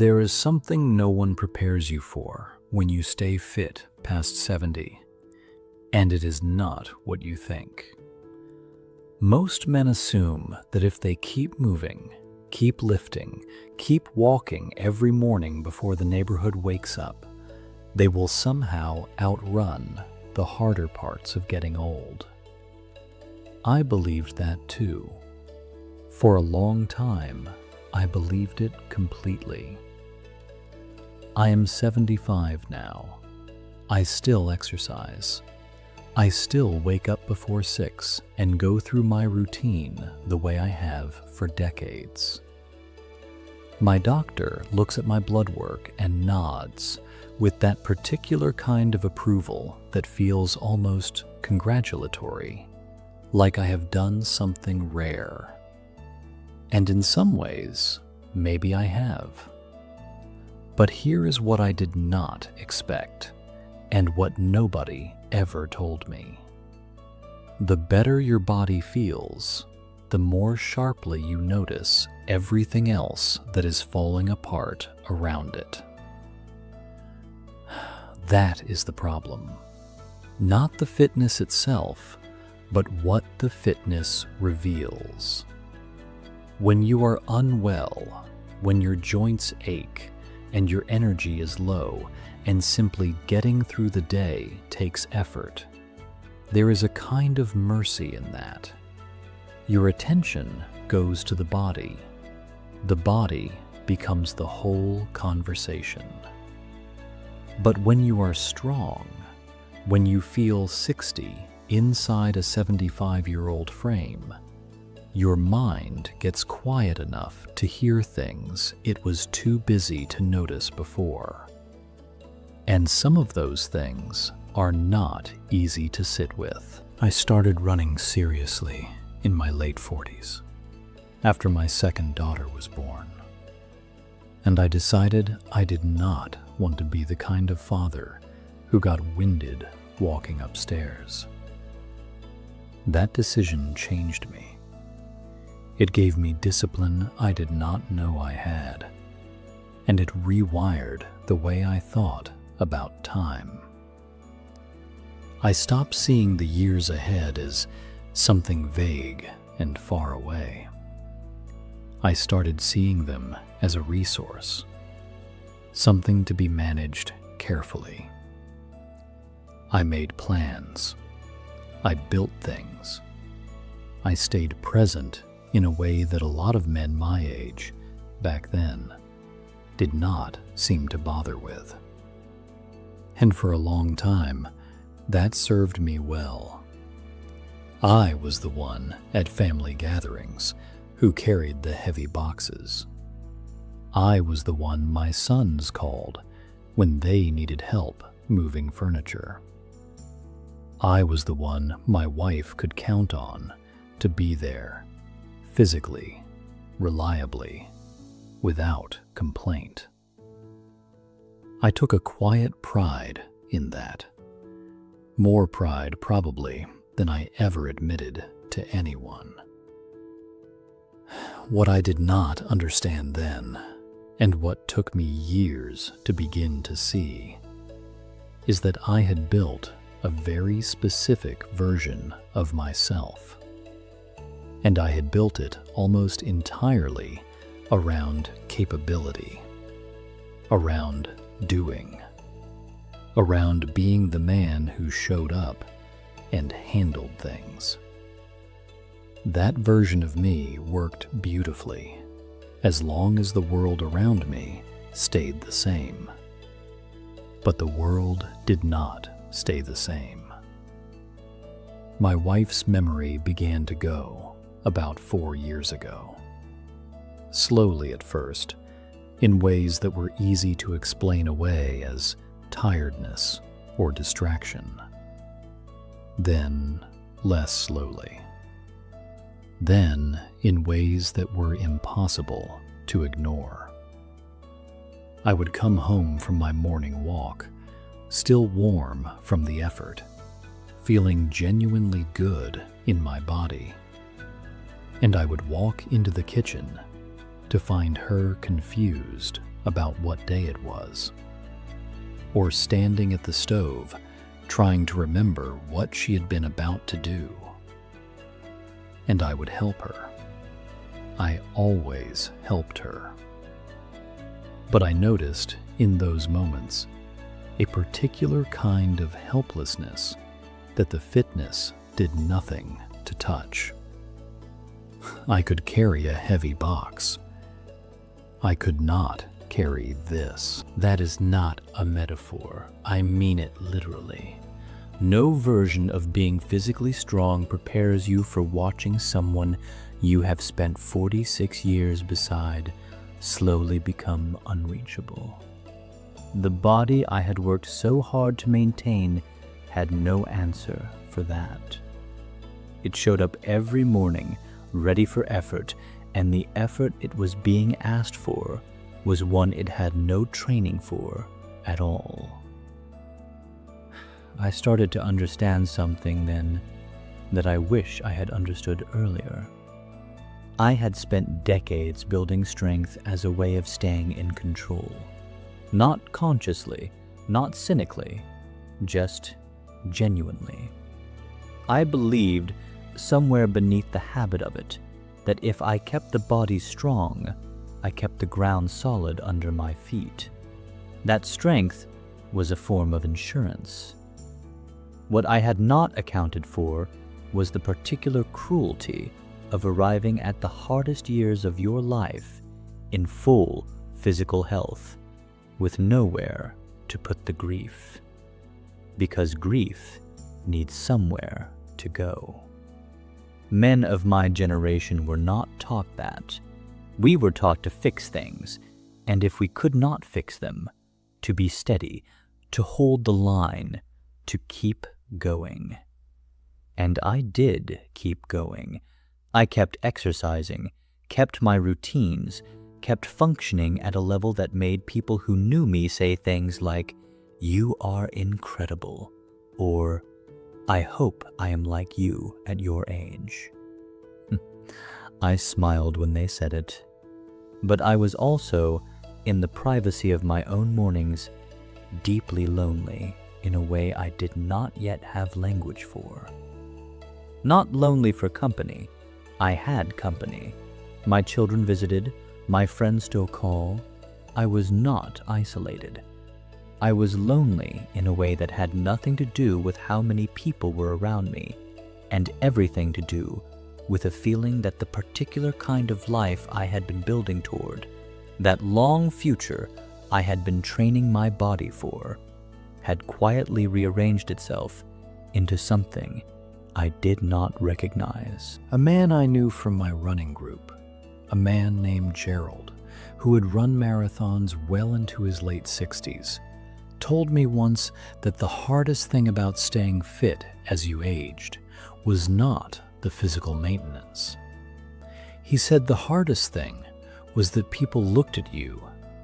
There is something no one prepares you for when you stay fit past 70, and it is not what you think. Most men assume that if they keep moving, keep lifting, keep walking every morning before the neighborhood wakes up, they will somehow outrun the harder parts of getting old. I believed that too. For a long time, I believed it completely. I am 75 now. I still exercise. I still wake up before 6 and go through my routine the way I have for decades. My doctor looks at my blood work and nods with that particular kind of approval that feels almost congratulatory, like I have done something rare. And in some ways, maybe I have. But here is what I did not expect, and what nobody ever told me. The better your body feels, the more sharply you notice everything else that is falling apart around it. That is the problem. Not the fitness itself, but what the fitness reveals. When you are unwell, when your joints ache, and your energy is low, and simply getting through the day takes effort, there is a kind of mercy in that. Your attention goes to the body. The body becomes the whole conversation. But when you are strong, when you feel 60 inside a 75-year-old frame, your mind gets quiet enough to hear things it was too busy to notice before. And some of those things are not easy to sit with. I started running seriously in my late 40s, after my second daughter was born. And I decided I did not want to be the kind of father who got winded walking upstairs. That decision changed me. It gave me discipline I did not know I had, and it rewired the way I thought about time. I stopped seeing the years ahead as something vague and far away. I started seeing them as a resource, something to be managed carefully. I made plans. I built things. I stayed present in a way that a lot of men my age, back then, did not seem to bother with. And for a long time, that served me well. I was the one at family gatherings who carried the heavy boxes. I was the one my sons called when they needed help moving furniture. I was the one my wife could count on to be there, physically, reliably, without complaint. I took a quiet pride in that. More pride, probably, than I ever admitted to anyone. What I did not understand then, and what took me years to begin to see, is that I had built a very specific version of myself. And I had built it almost entirely around capability, around doing, around being the man who showed up and handled things. That version of me worked beautifully, as long as the world around me stayed the same. But the world did not stay the same. My wife's memory began to go about 4 years ago. Slowly at first, in ways that were easy to explain away as tiredness or distraction. Then, less slowly. Then, in ways that were impossible to ignore. I would come home from my morning walk, still warm from the effort, feeling genuinely good in my body. And I would walk into the kitchen to find her confused about what day it was, or standing at the stove trying to remember what she had been about to do. And I would help her. I always helped her. But I noticed in those moments a particular kind of helplessness that the fitness did nothing to touch. I could carry a heavy box. I could not carry this. That is not a metaphor. I mean it literally. No version of being physically strong prepares you for watching someone you have spent 46 years beside slowly become unreachable. The body I had worked so hard to maintain had no answer for that. It showed up every morning, ready for effort, and the effort it was being asked for was one it had no training for at all. I started to understand something then that I wish I had understood earlier. I had spent decades building strength as a way of staying in control. Not consciously, not cynically, just genuinely. I believed, somewhere beneath the habit of it, that if I kept the body strong, I kept the ground solid under my feet. That strength was a form of insurance. What I had not accounted for was the particular cruelty of arriving at the hardest years of your life in full physical health, with nowhere to put the grief. Because grief needs somewhere to go. Men of my generation were not taught that. We were taught to fix things, and if we could not fix them, to be steady, to hold the line, to keep going. And I did keep going. I kept exercising, kept my routines, kept functioning at a level that made people who knew me say things like, "You are incredible," or "I hope I am like you at your age." I smiled when they said it, but I was also, in the privacy of my own mornings, deeply lonely in a way I did not yet have language for. Not lonely for company. I had company. My children visited, my friends still call. I was not isolated. I was lonely in a way that had nothing to do with how many people were around me, and everything to do with a feeling that the particular kind of life I had been building toward, that long future I had been training my body for, had quietly rearranged itself into something I did not recognize. A man I knew from my running group, a man named Gerald, who had run marathons well into his late 60s, told me once that the hardest thing about staying fit as you aged was not the physical maintenance. He said the hardest thing was that people looked at you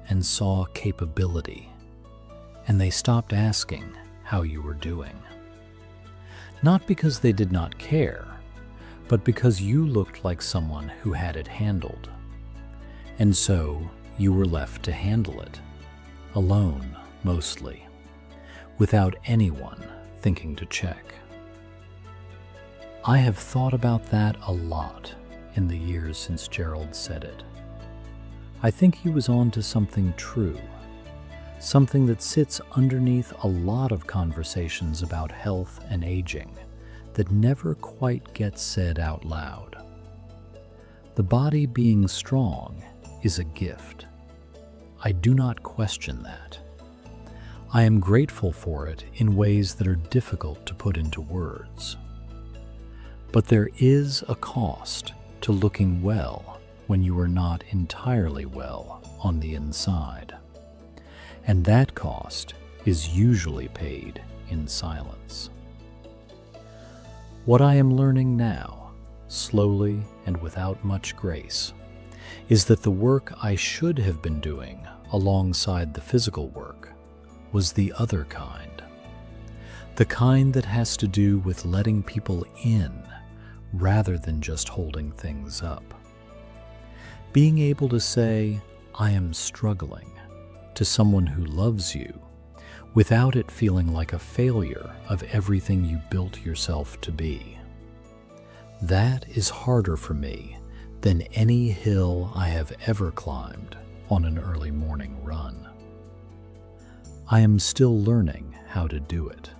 and saw capability, and they stopped asking how you were doing. Not because they did not care, but because you looked like someone who had it handled. And so you were left to handle it, alone mostly, without anyone thinking to check. I have thought about that a lot in the years since Gerald said it. I think he was on to something true, something that sits underneath a lot of conversations about health and aging that never quite gets said out loud. The body being strong is a gift. I do not question that. I am grateful for it in ways that are difficult to put into words. But there is a cost to looking well when you are not entirely well on the inside. And that cost is usually paid in silence. What I am learning now, slowly and without much grace, is that the work I should have been doing alongside the physical work was the other kind. The kind that has to do with letting people in rather than just holding things up. Being able to say, I am struggling, to someone who loves you without it feeling like a failure of everything you built yourself to be. That is harder for me than any hill I have ever climbed on an early morning run. I am still learning how to do it.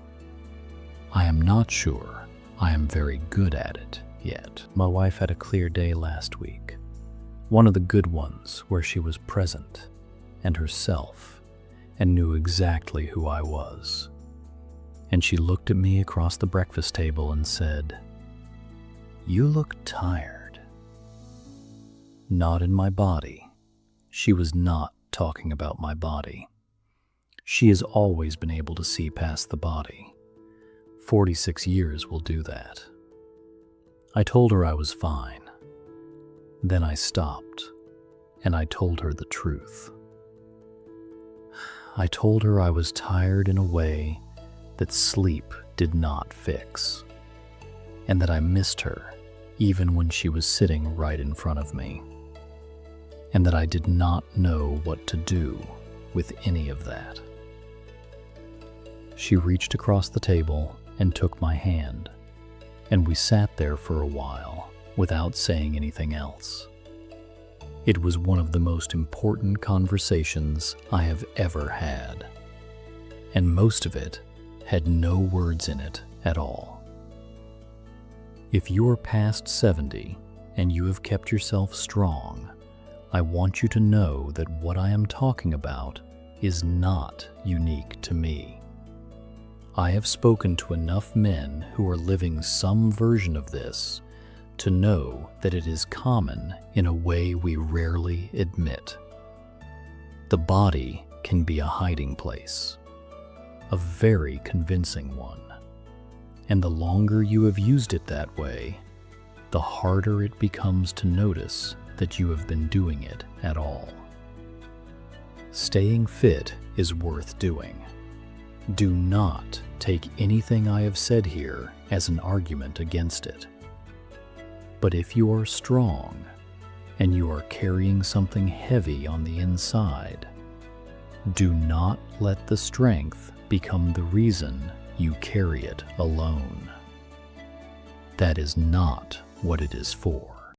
I am not sure I am very good at it yet. My wife had a clear day last week, one of the good ones where she was present and herself and knew exactly who I was. And she looked at me across the breakfast table and said, "You look tired." Not in my body. She was not talking about my body. She has always been able to see past the body. 46 years will do that. I told her I was fine. Then I stopped, and I told her the truth. I told her I was tired in a way that sleep did not fix, and that I missed her even when she was sitting right in front of me, and that I did not know what to do with any of that. She reached across the table and took my hand, and we sat there for a while without saying anything else. It was one of the most important conversations I have ever had, and most of it had no words in it at all. If you are past 70 and you have kept yourself strong, I want you to know that what I am talking about is not unique to me. I have spoken to enough men who are living some version of this to know that it is common in a way we rarely admit. The body can be a hiding place, a very convincing one, and the longer you have used it that way, the harder it becomes to notice that you have been doing it at all. Staying fit is worth doing. Do not take anything I have said here as an argument against it. But if you are strong and you are carrying something heavy on the inside, do not let the strength become the reason you carry it alone. That is not what it is for.